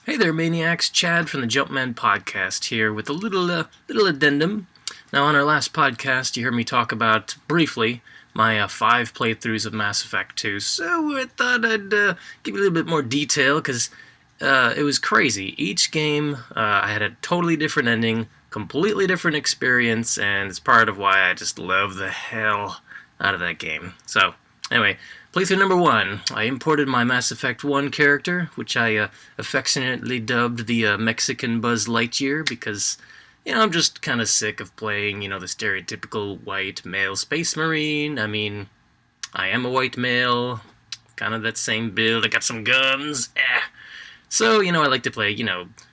Hey there, Maniacs. Chad from the Jumpman Podcast here with a little addendum. Now, on our last podcast, you heard me talk about, briefly, my 5 playthroughs of Mass Effect 2, so I thought I'd give you a little bit more detail, because it was crazy. Each game, I had a totally different ending, completely different experience, and it's part of why I just love the hell out of that game. So, anyway, playthrough number 1, I imported my Mass Effect 1 character, which I affectionately dubbed the Mexican Buzz Lightyear, because, I'm just kind of sick of playing, the stereotypical white male space marine. I mean, I am a white male, kind of that same build, I got some guns, So, I like to play,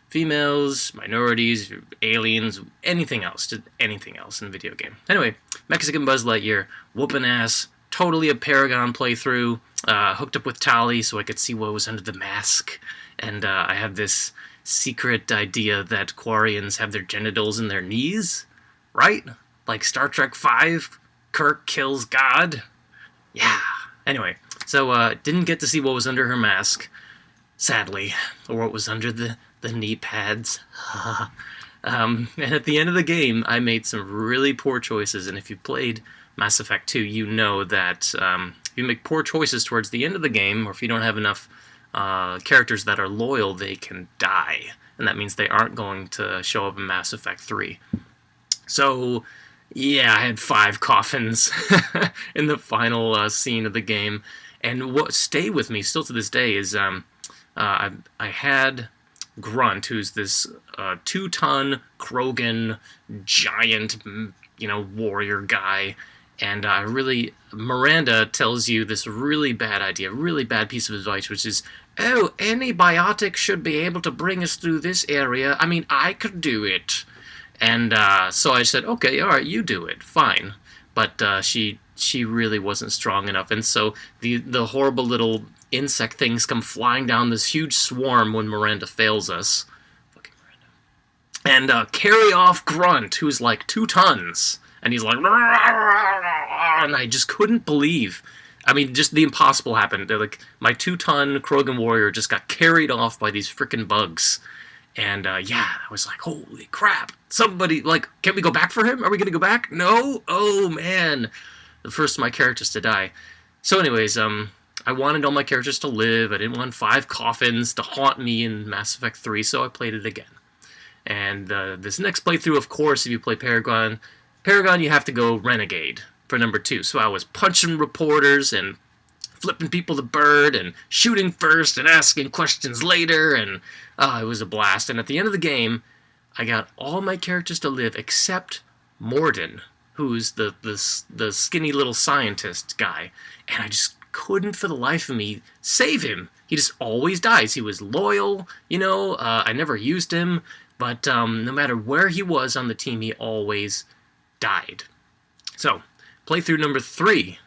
females, minorities, aliens, anything else, just anything else in a video game. Anyway, Mexican Buzz Lightyear, whooping ass, totally a Paragon playthrough, hooked up with Tali so I could see what was under the mask, and I have this secret idea that Quarians have their genitals in their knees, right? Like Star Trek V, Kirk kills God. Yeah. Anyway, so didn't get to see what was under her mask, sadly, or what was under the knee pads. And at the end of the game, I made some really poor choices, and if you played Mass Effect 2, you know that if you make poor choices towards the end of the game, or if you don't have enough characters that are loyal, they can die. And that means they aren't going to show up in Mass Effect 3. So, yeah, I had 5 coffins in the final scene of the game. And what stayed with me still to this day is I had Grunt, who's this 2-ton Krogan giant, warrior guy. And Miranda tells you this really bad idea, really bad piece of advice, which is, oh, any biotic should be able to bring us through this area. I mean, I could do it. And so I said, okay, all right, you do it, fine. But she really wasn't strong enough, and so the horrible little insect things come flying down this huge swarm when Miranda fails us. Fucking Miranda. And carry off Grunt, who's like 2 tons. And he's like, and I just couldn't believe. I mean, just the impossible happened. They're like, my 2-ton Krogan warrior just got carried off by these freaking bugs. And, yeah, I was like, holy crap. Somebody, can we go back for him? Are we going to go back? No? Oh, man. The first of my characters to die. So anyways, I wanted all my characters to live. I didn't want 5 coffins to haunt me in Mass Effect 3, so I played it again. And this next playthrough, of course, if you play Paragon, you have to go Renegade for number 2. So I was punching reporters and flipping people the bird and shooting first and asking questions later, and it was a blast. And at the end of the game, I got all my characters to live except Mordin, who's the skinny little scientist guy, and I just couldn't for the life of me save him. He just always dies. He was loyal, I never used him, but no matter where he was on the team, he always died. So, playthrough number 3,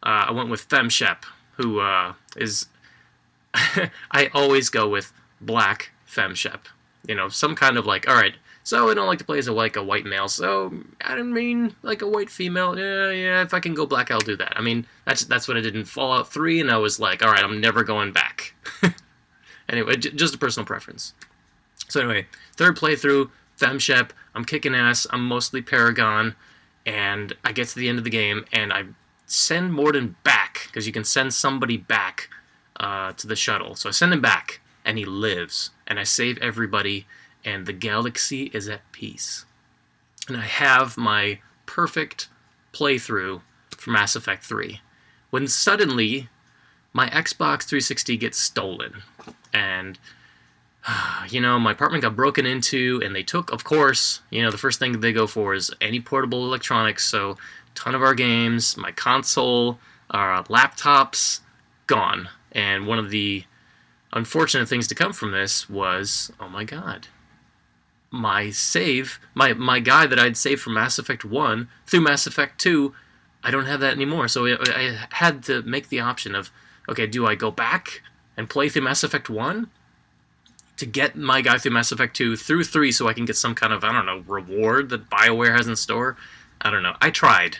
I went with FemShep, who is... I always go with black FemShep. Some kind of alright, so I don't like to play as a white male, so I didn't mean like a white female. Yeah, if I can go black, I'll do that. I mean, that's what I did in Fallout 3, and I was like, alright, I'm never going back. Anyway, just a personal preference. So anyway, 3rd playthrough, FemShep, I'm kicking ass, I'm mostly Paragon, and I get to the end of the game, and I send Mordin back, because you can send somebody back to the shuttle. So I send him back, and he lives, and I save everybody, and the galaxy is at peace. And I have my perfect playthrough for Mass Effect 3, when suddenly my Xbox 360 gets stolen, and my apartment got broken into, and they took, of course, the first thing they go for is any portable electronics, so a ton of our games, my console, our laptops, gone. And one of the unfortunate things to come from this was, oh my god, my save, my guy that I'd saved from Mass Effect 1 through Mass Effect 2, I don't have that anymore, so I had to make the option of, okay, do I go back and play through Mass Effect 1? To get my guy through Mass Effect 2 through 3 so I can get some kind of, reward that BioWare has in store. I don't know. I tried.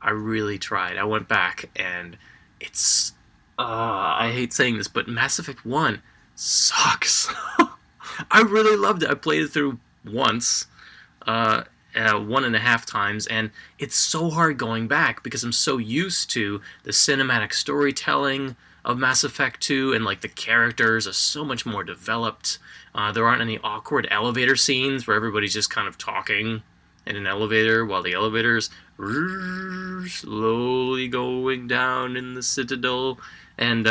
I really tried. I went back, and it's... I hate saying this, but Mass Effect 1 sucks. I really loved it. I played it through once, 1.5 times, and it's so hard going back because I'm so used to the cinematic storytelling of Mass Effect 2, and like the characters are so much more developed. There aren't any awkward elevator scenes where everybody's just kind of talking in an elevator while the elevator's slowly going down in the Citadel. And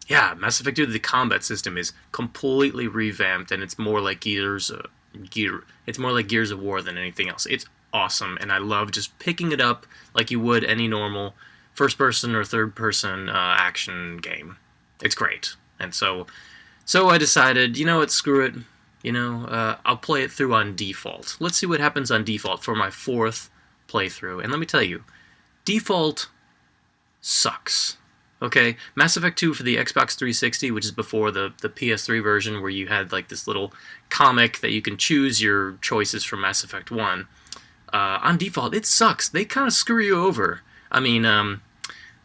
yeah, Mass Effect 2, the combat system is completely revamped, and it's more like it's more like Gears of War than anything else. It's awesome, and I love just picking it up like you would any normal first-person or third-person action game. It's great, and so I decided, you know what, screw it. I'll play it through on default. Let's see what happens on default for my 4th playthrough. And let me tell you, default sucks. Okay, Mass Effect 2 for the Xbox 360, which is before the PS3 version, where you had like this little comic that you can choose your choices from Mass Effect 1. On default, it sucks. They kind of screw you over. I mean,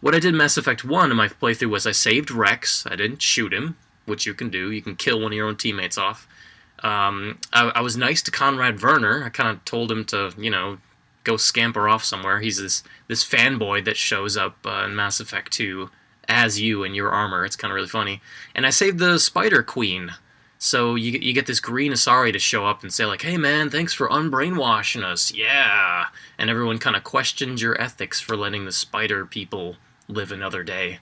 what I did in Mass Effect 1 in my playthrough was I saved Rex. I didn't shoot him, which you can do. You can kill one of your own teammates off. I was nice to Conrad Werner. I kind of told him to, go scamper off somewhere. He's this fanboy that shows up in Mass Effect 2 as you in your armor. It's kind of really funny. And I saved the Spider Queen. So you get this green Asari to show up and say like, hey man, thanks for unbrainwashing us. Yeah. And everyone kind of questions your ethics for letting the spider people live another day.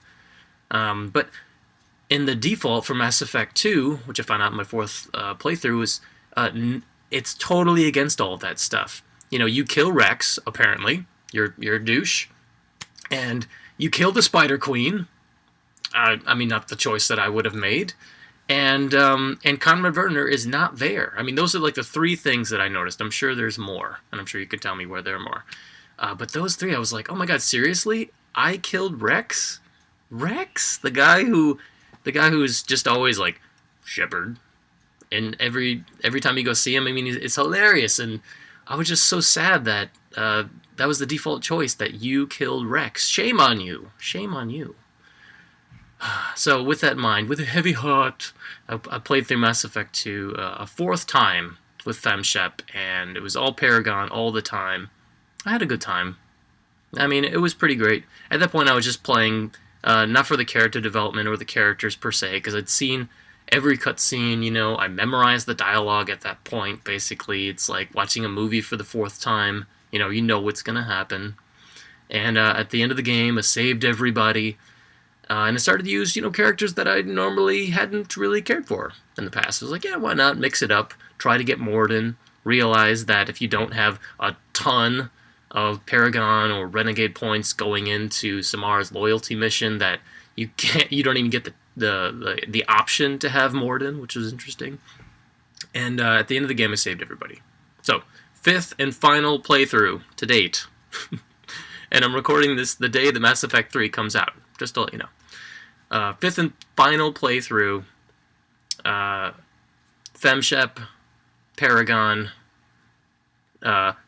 But in the default for Mass Effect 2, which I found out in my 4th playthrough, is it's totally against all of that stuff. You kill Rex, apparently. You're a douche. And you kill the Spider Queen. I mean, not the choice that I would have made. And Conrad Werner is not there. I mean, those are like the 3 things that I noticed. I'm sure there's more, and I'm sure you could tell me where there are more. But those 3, I was like, oh my god, seriously? I killed Rex? Rex? The guy who's just always like, Shepard. And every time you go see him, I mean, it's hilarious. And I was just so sad that that was the default choice, that you killed Rex. Shame on you. Shame on you. So with that in mind, with a heavy heart, I played through Mass Effect 2 a 4th time with FemShep, and it was all Paragon all the time. I had a good time. I mean, it was pretty great. At that point, I was just playing, not for the character development or the characters per se, because I'd seen every cutscene, I memorized the dialogue at that point, basically. It's like watching a movie for the 4th time. You know what's going to happen. And at the end of the game, I saved everybody. And I started to use, characters that I normally hadn't really cared for in the past. I was like, yeah, why not mix it up? Try to get Mordin. Realize that if you don't have a ton of Paragon or Renegade points going into Samara's loyalty mission, that you don't even get the option to have Mordin, which was interesting. And at the end of the game, I saved everybody. So, 5th and final playthrough to date. And I'm recording this the day that Mass Effect 3 comes out, just to let you know. 5th and final playthrough. FemShep, Paragon,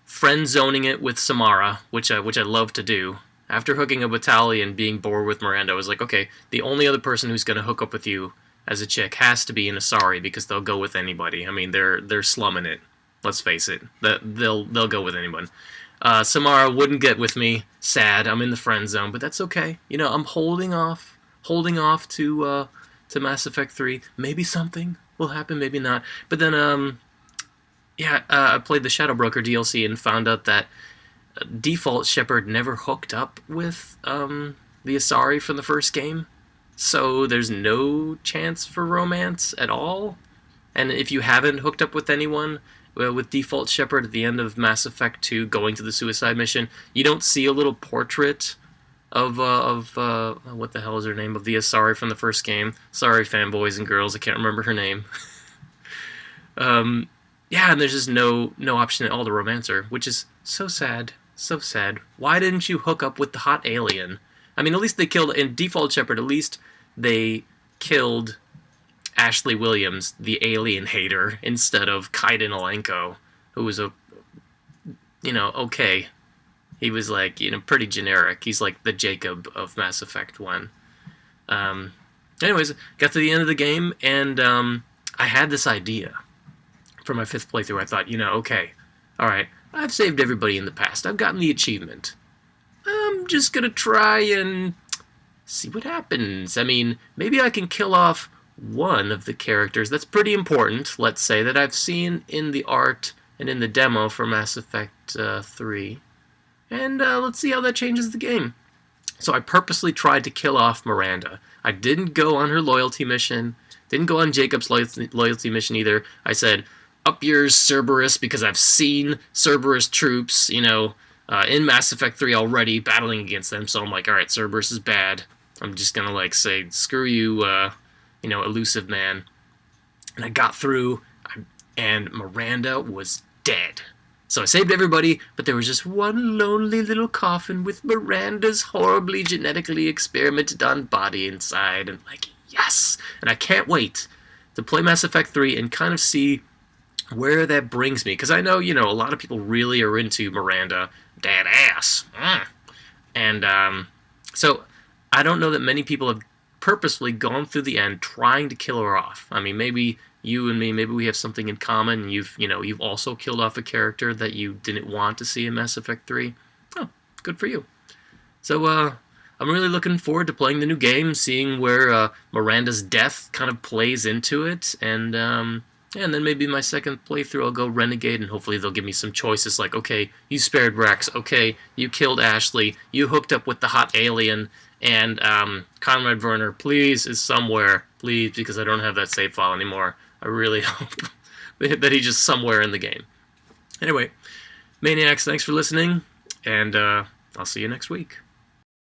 friend zoning it with Samara, which I love to do. After hooking up with Tali and being bored with Miranda, I was like, okay, the only other person who's going to hook up with you as a chick has to be an Asari, because they'll go with anybody. I mean, they're slumming it. Let's face it. They'll go with anyone. Samara wouldn't get with me. Sad. I'm in the friend zone, but that's okay. I'm holding off to Mass Effect 3. Maybe something will happen, maybe not. But then, I played the Shadow Broker DLC and found out that default Shepard never hooked up with the Asari from the first game. So there's no chance for romance at all. And if you haven't hooked up with anyone with default Shepard at the end of Mass Effect 2 going to the suicide mission, you don't see a little portrait of what the hell is her name, of the Asari from the first game. Sorry, fanboys and girls, I can't remember her name. Yeah, and there's just no option at all to romance her, which is so sad. So sad. Why didn't you hook up with the hot alien? I mean, at least they killed, in default Shepard, at least they killed Ashley Williams, the alien hater, instead of Kaiden Alenko, who was okay. He was like, pretty generic. He's like the Jacob of Mass Effect 1. Anyways, got to the end of the game, and I had this idea for my 5th playthrough. I thought, okay, alright, I've saved everybody in the past. I've gotten the achievement. I'm just gonna try and see what happens. I mean, maybe I can kill off one of the characters that's pretty important, let's say, that I've seen in the art and in the demo for Mass Effect 3. And let's see how that changes the game. So I purposely tried to kill off Miranda. I didn't go on her loyalty mission. Didn't go on Jacob's loyalty mission either. I said, up yours, Cerberus, because I've seen Cerberus troops, in Mass Effect 3 already, battling against them. So I'm like, alright, Cerberus is bad. I'm just gonna, say, screw you, elusive man. And I got through, and Miranda was dead. So I saved everybody, but there was just one lonely little coffin with Miranda's horribly genetically experimented on body inside, and yes! And I can't wait to play Mass Effect 3 and kind of see where that brings me. Because I know, a lot of people really are into Miranda. Dead ass. And so I don't know that many people have purposefully gone through the end trying to kill her off. I mean, maybe you and me, maybe we have something in common, and you've also killed off a character that you didn't want to see in Mass Effect 3. Oh, good for you. So, I'm really looking forward to playing the new game, seeing where Miranda's death kind of plays into it, and then maybe my 2nd playthrough I'll go Renegade, and hopefully they'll give me some choices like, okay, you spared Rex, okay, you killed Ashley, you hooked up with the hot alien, and Conrad Werner, please, is somewhere, please, because I don't have that save file anymore. I really hope that he's just somewhere in the game. Anyway, Maniacs, thanks for listening, and I'll see you next week.